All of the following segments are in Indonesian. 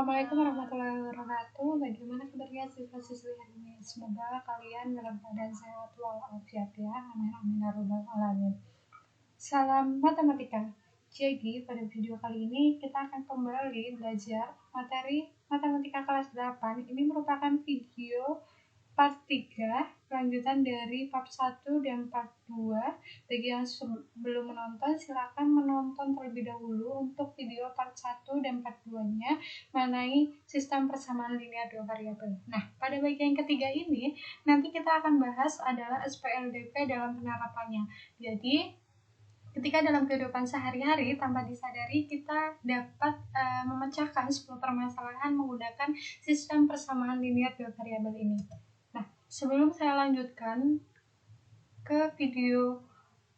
Assalamualaikum warahmatullahi wabarakatuh. Bagaimana kabarnya siswa-siswi hari ini? Semoga kalian dalam keadaan sehat walafiat ya. Amin amin ya rabbal alamin. Salam matematika. Jadi pada video kali ini kita akan kembali belajar materi matematika kelas 8. Ini merupakan video part 3 lanjutan dari part 1 dan part 2. Bagi yang belum menonton silakan menonton terlebih dahulu untuk video part 1 dan part 2-nya mengenai sistem persamaan linear dua variabel. Nah, pada bagian ketiga ini nanti kita akan bahas adalah SPLDP dalam penerapannya. Jadi ketika dalam kehidupan sehari-hari tanpa disadari kita dapat memecahkan 10 permasalahan menggunakan sistem persamaan linear dua variabel ini. Nah, sebelum saya lanjutkan ke video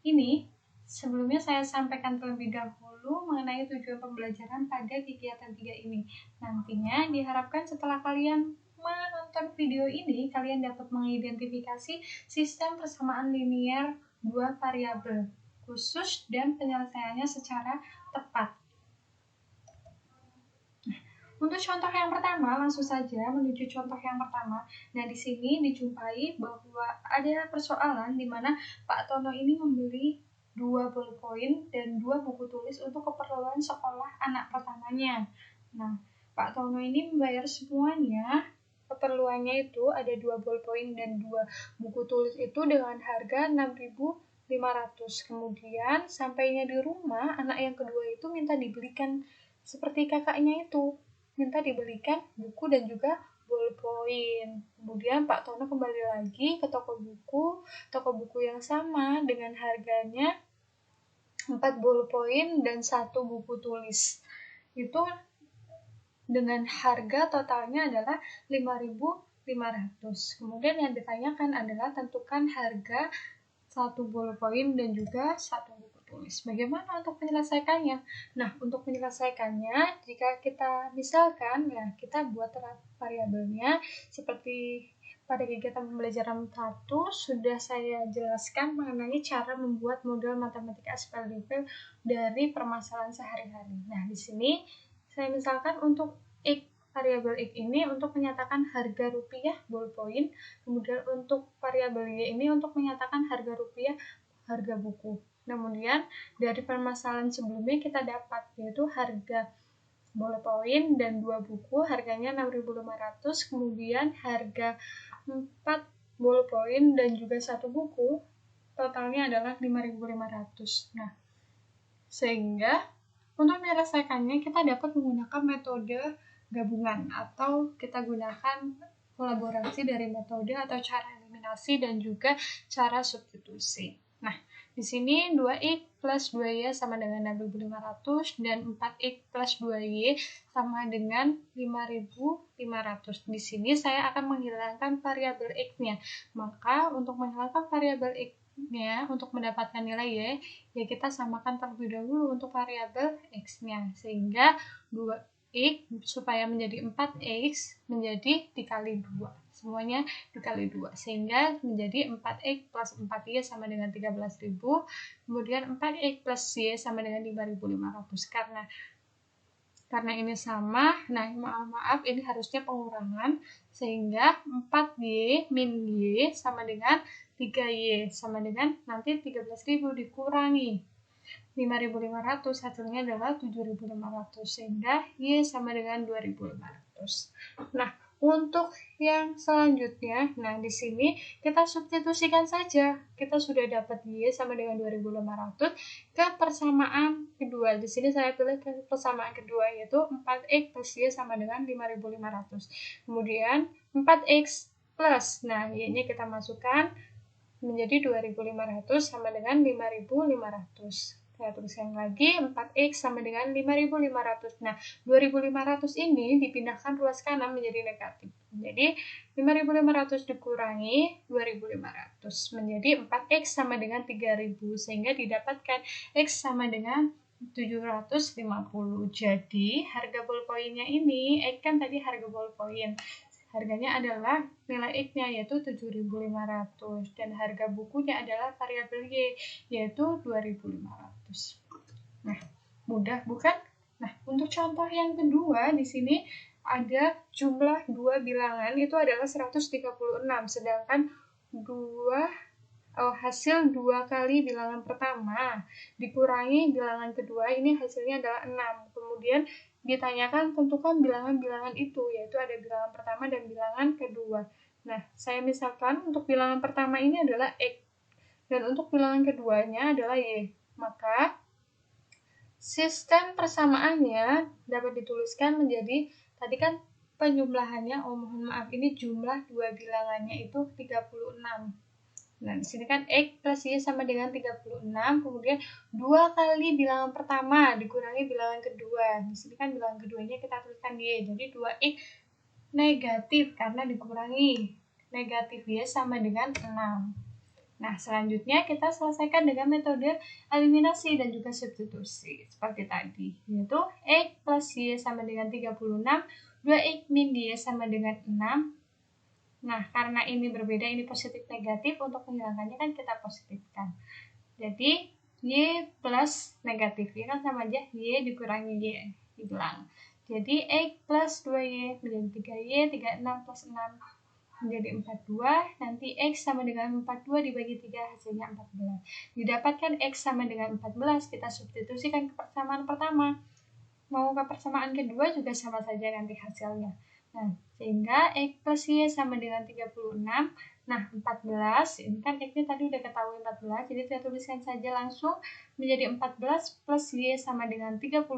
ini, sebelumnya saya sampaikan terlebih dahulu mengenai tujuan pembelajaran pada kegiatan 3 ini. Nantinya diharapkan setelah kalian menonton video ini, kalian dapat mengidentifikasi sistem persamaan linear dua variabel khusus dan penyelesaiannya secara tepat. Untuk contoh yang pertama, langsung saja menuju contoh yang pertama. Nah, di sini dijumpai bahwa ada persoalan di mana Pak Tono ini membeli 2 ballpoint dan 2 buku tulis untuk keperluan sekolah anak pertamanya. Nah, Pak Tono ini membayar semuanya. Keperluannya itu ada 2 ballpoint dan 2 buku tulis itu dengan harga 6.500. Kemudian sampainya di rumah, anak yang kedua itu minta dibelikan seperti kakaknya itu, minta dibelikan buku dan juga ballpoint. Kemudian Pak Tono kembali lagi ke toko buku yang sama dengan harganya 4 ballpoint dan 1 buku tulis. Itu dengan harga totalnya adalah 5.500. Kemudian yang ditanyakan adalah tentukan harga 1 ballpoint dan juga 1 buku tulis. Bagaimana untuk menyelesaikannya? Nah, untuk menyelesaikannya, jika kita misalkan ya kita buat variabelnya seperti pada kegiatan pembelajaran 1 sudah saya jelaskan mengenai cara membuat model matematika SPLDP dari permasalahan sehari-hari. Nah, di sini saya misalkan untuk X variabel X ini untuk menyatakan harga rupiah ballpoint, kemudian untuk variabel Y ini untuk menyatakan harga rupiah harga buku. Kemudian dari permasalahan sebelumnya kita dapat yaitu harga ballpoint dan 2 buku harganya 6.500, kemudian harga 4 ballpoint dan juga 1 buku totalnya adalah 5.500. Nah, sehingga untuk menyelesaikannya kita dapat menggunakan metode gabungan atau kita gunakan kolaborasi dari metode atau cara eliminasi dan juga cara substitusi. Nah, di sini 2x plus 2y sama dengan 6.500 dan 4x plus 2y sama dengan 5.500. Di sini saya akan menghilangkan variabel x-nya. Maka untuk menghilangkan variabel x-nya untuk mendapatkan nilai y, ya kita samakan terlebih dahulu untuk variabel x-nya. Sehingga 2x supaya menjadi 4x menjadi dikali 2. Semuanya dikali 2. Sehingga menjadi 4x plus 4y sama dengan 13.000. Kemudian 4x plus y sama dengan 5.500. Karena ini sama, nah maaf ini harusnya pengurangan. Sehingga 4y min y sama dengan 3y sama dengan nanti 13.000 dikurangi 5.500, hasilnya adalah 7.500, sehingga Y sama dengan 2.500. Nah, untuk yang selanjutnya, nah di sini kita substitusikan saja. Kita sudah dapat Y sama dengan 2.500 ke persamaan kedua. Di sini saya pilih ke persamaan kedua yaitu 4x plus Y sama dengan 5.500. Kemudian 4x plus, nah Y-nya kita masukkan menjadi 2.500 sama dengan 5.500. Saya tuliskan lagi 4x sama dengan 5.500. Nah, 2.500 ini dipindahkan ruas kanan menjadi negatif. Jadi 5.500 dikurangi 2.500 menjadi 4x sama dengan 3.000 sehingga didapatkan x sama dengan 750. Jadi harga ballpointnya ini, x kan tadi harga ballpoint. Harganya adalah nilai X-nya yaitu 7.500 dan harga bukunya adalah variabel Y yaitu 2.500. Nah, mudah bukan? Nah, untuk contoh yang kedua di sini ada jumlah dua bilangan itu adalah 136, sedangkan hasil 2 kali bilangan pertama dikurangi bilangan kedua, ini hasilnya adalah 6. Kemudian ditanyakan tentukan bilangan-bilangan itu, yaitu ada bilangan pertama dan bilangan kedua. Nah, saya misalkan untuk bilangan pertama ini adalah X, dan untuk bilangan keduanya adalah Y. Maka sistem persamaannya dapat dituliskan menjadi, tadi kan penjumlahannya, mohon maaf, ini jumlah dua bilangannya itu 36. Nah, di sini kan X plus Y sama dengan 36, kemudian 2 kali bilangan pertama dikurangi bilangan kedua. Di sini kan bilangan keduanya kita tuliskan Y, jadi 2X negatif karena dikurangi negatif Y sama dengan 6. Nah, selanjutnya kita selesaikan dengan metode eliminasi dan juga substitusi seperti tadi, yaitu X plus Y sama dengan 36, 2X min Y sama dengan 6. Nah, karena ini berbeda, ini positif negatif, untuk menghilangkannya kan kita positifkan. Jadi, Y plus negatif, Y kan sama aja, Y dikurangi Y, hilang. Jadi, X plus 2Y menjadi 3Y, 36 plus 6 menjadi 42, nanti X sama dengan 42 dibagi 3, hasilnya 14. Didapatkan X sama dengan 14, kita substitusikan ke persamaan pertama. Mau ke persamaan kedua juga sama saja nanti hasilnya. Nah, sehingga X plus Y sama dengan 36. Nah, 14, ini kan X-nya tadi udah ketahui 14, jadi saya tuliskan saja langsung menjadi 14 plus Y sama dengan 36,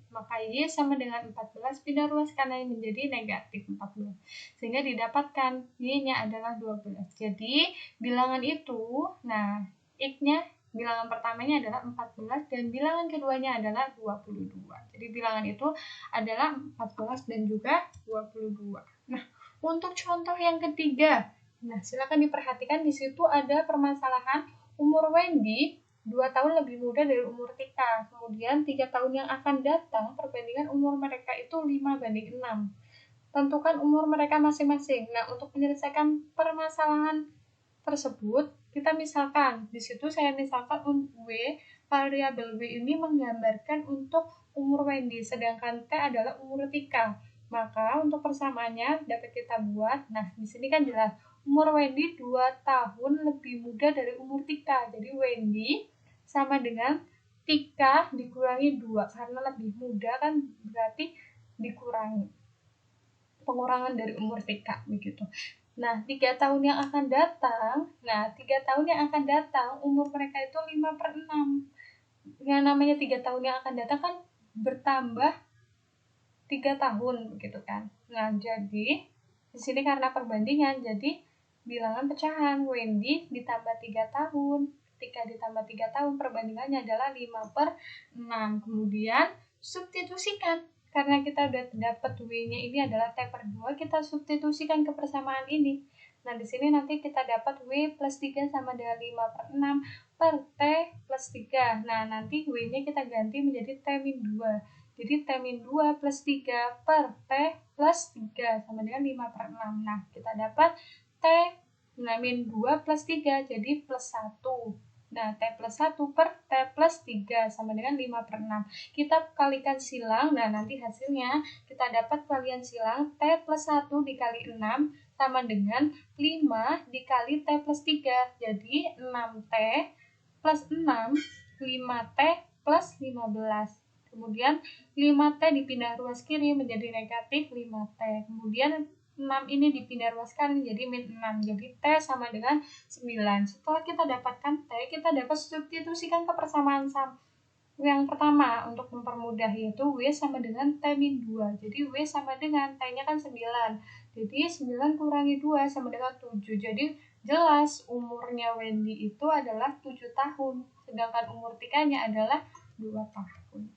maka Y sama dengan 14, pindah ruas kanan menjadi negatif 14. Sehingga didapatkan Y-nya adalah 12. Jadi, bilangan itu, nah, X-nya bilangan pertamanya adalah 14 dan bilangan keduanya adalah 22. Jadi bilangan itu adalah 14 dan juga 22. Nah, untuk contoh yang ketiga, nah silakan diperhatikan, di situ ada permasalahan umur Wendy 2 tahun lebih muda dari umur Tika. Kemudian 3 tahun yang akan datang perbandingan umur mereka itu 5:6. Tentukan umur mereka masing-masing. Nah, untuk menyelesaikan permasalahan tersebut, kita misalkan, di situ saya misalkan W, variabel W ini menggambarkan untuk umur Wendy, sedangkan T adalah umur Tika. Maka untuk persamaannya dapat kita buat, nah di sini kan jelas, umur Wendy 2 tahun lebih muda dari umur Tika. Jadi Wendy sama dengan Tika dikurangi 2, karena lebih muda kan berarti dikurangi. Pengurangan dari umur Tika, begitu. Nah, 3 tahun yang akan datang, umur mereka itu 5/6. Yang namanya 3 tahun yang akan datang kan bertambah 3 tahun, begitu kan. Nah, jadi, di sini karena perbandingan, jadi bilangan pecahan, Wendy ditambah 3 tahun, Tika ditambah 3 tahun, perbandingannya adalah 5/6. Kemudian, substitusikan. Karena kita udah dapat W-nya ini adalah T/2, kita substitusikan ke persamaan ini. Nah, di sini nanti kita dapat W plus 3 sama dengan 5/6 per T plus 3. Nah, nanti W-nya kita ganti menjadi T-2. Jadi T-2 plus 3 per T plus 3 sama dengan 5/6. Nah, kita dapat T-2 plus 3, jadi plus 1. Nah, T plus 1 per T plus 3 sama dengan 5/6. Kita kalikan silang, nah nanti hasilnya kita dapat kalian silang T plus 1 dikali 6 sama dengan 5 dikali T plus 3. Jadi 6T plus 6, 5T plus 15. Kemudian 5T dipindah ruas kiri menjadi negatif 5T. Kemudian 6 ini dipindah ruas kanan jadi min 6. Jadi T sama dengan 9. Setelah kita dapatkan T, kita dapat substitusikan ke persamaan yang pertama untuk mempermudah, yaitu W sama dengan T-2. Jadi W sama dengan T-nya kan 9. Jadi 9 kurangi 2 sama dengan 7. Jadi jelas umurnya Wendy itu adalah 7 tahun. Sedangkan umur Tikanya adalah 2 tahun.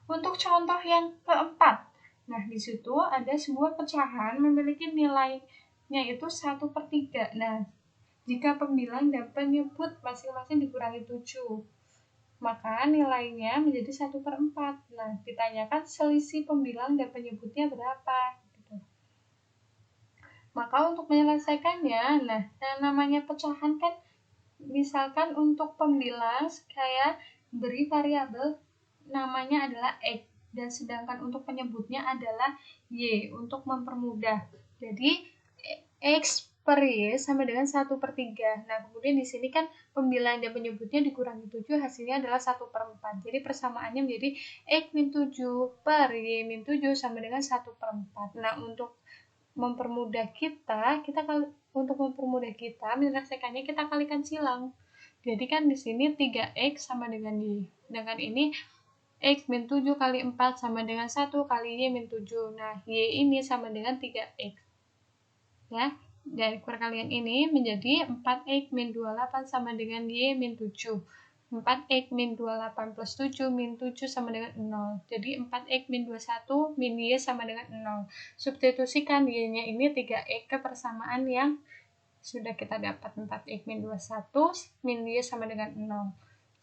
Untuk contoh yang keempat, nah, di situ ada sebuah pecahan memiliki nilainya itu 1/3. Nah, jika pembilang dan penyebut masing-masing dikurangi 7, maka nilainya menjadi 1/4. Nah, ditanyakan selisih pembilang dan penyebutnya berapa. Gitu. Maka untuk menyelesaikannya, nah, yang namanya pecahan kan, misalkan untuk pembilang, saya beri variabel namanya adalah X. dan sedangkan untuk penyebutnya adalah Y untuk mempermudah. Jadi X per Y sama dengan 1/3. Nah, kemudian di sini kan pembilang dan penyebutnya dikurangi 7, hasilnya adalah 1/4. Jadi persamaannya menjadi X min 7 per Y min 7 sama dengan 1/4. Nah, untuk mempermudah kita menyelesaikannya kita kalikan silang. Jadi kan di sini 3X sama dengan Y. Sedangkan ini X min 7 kali 4 sama dengan 1 kali Y min 7. Nah, Y ini sama dengan 3X. Ya, dari perkalian ini menjadi 4X min 28 sama dengan Y min 7. 4X min 28 plus 7 min 7 sama dengan 0. Jadi 4X min 21 min Y sama dengan 0. Substitusikan Y-nya ini 3X ke persamaan yang sudah kita dapat. 4X min 21 min Y sama dengan 0.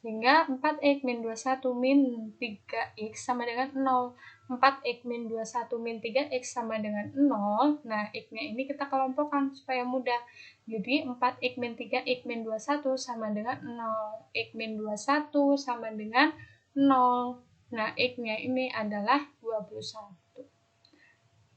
Sehingga 4X min 21 min 3X sama dengan 0. 4X min 21 min 3X sama dengan 0. Nah, X-nya ini kita kelompokkan supaya mudah. Jadi 4X min 3X min 21 sama dengan 0. X min 21 sama dengan 0. Nah, X-nya ini adalah 21.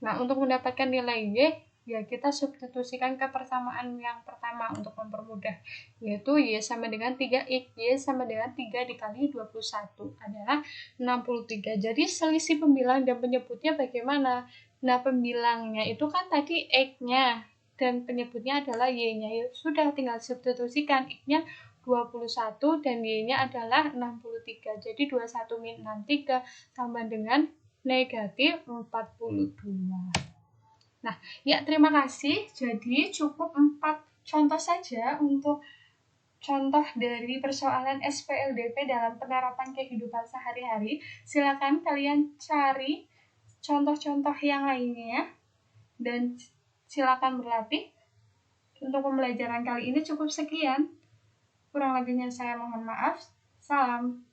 Nah, untuk mendapatkan nilai Y, ya kita substitusikan ke persamaan yang pertama untuk mempermudah, yaitu Y sama dengan 3X. Y sama dengan 3 dikali 21 adalah 63. Jadi selisih pembilang dan penyebutnya bagaimana? Nah, pembilangnya itu kan tadi X-nya dan penyebutnya adalah Y-nya. Ya, sudah tinggal substitusikan. X-nya 21 dan Y-nya adalah 63. Jadi 21 min 63 sama dengan negatif 42. Nah, ya terima kasih. Jadi cukup 4 contoh saja untuk contoh dari persoalan SPLDP dalam penerapan kehidupan sehari-hari. Silakan kalian cari contoh-contoh yang lainnya dan silakan berlatih. Untuk pembelajaran kali ini cukup sekian. Kurang lebihnya saya mohon maaf. Salam.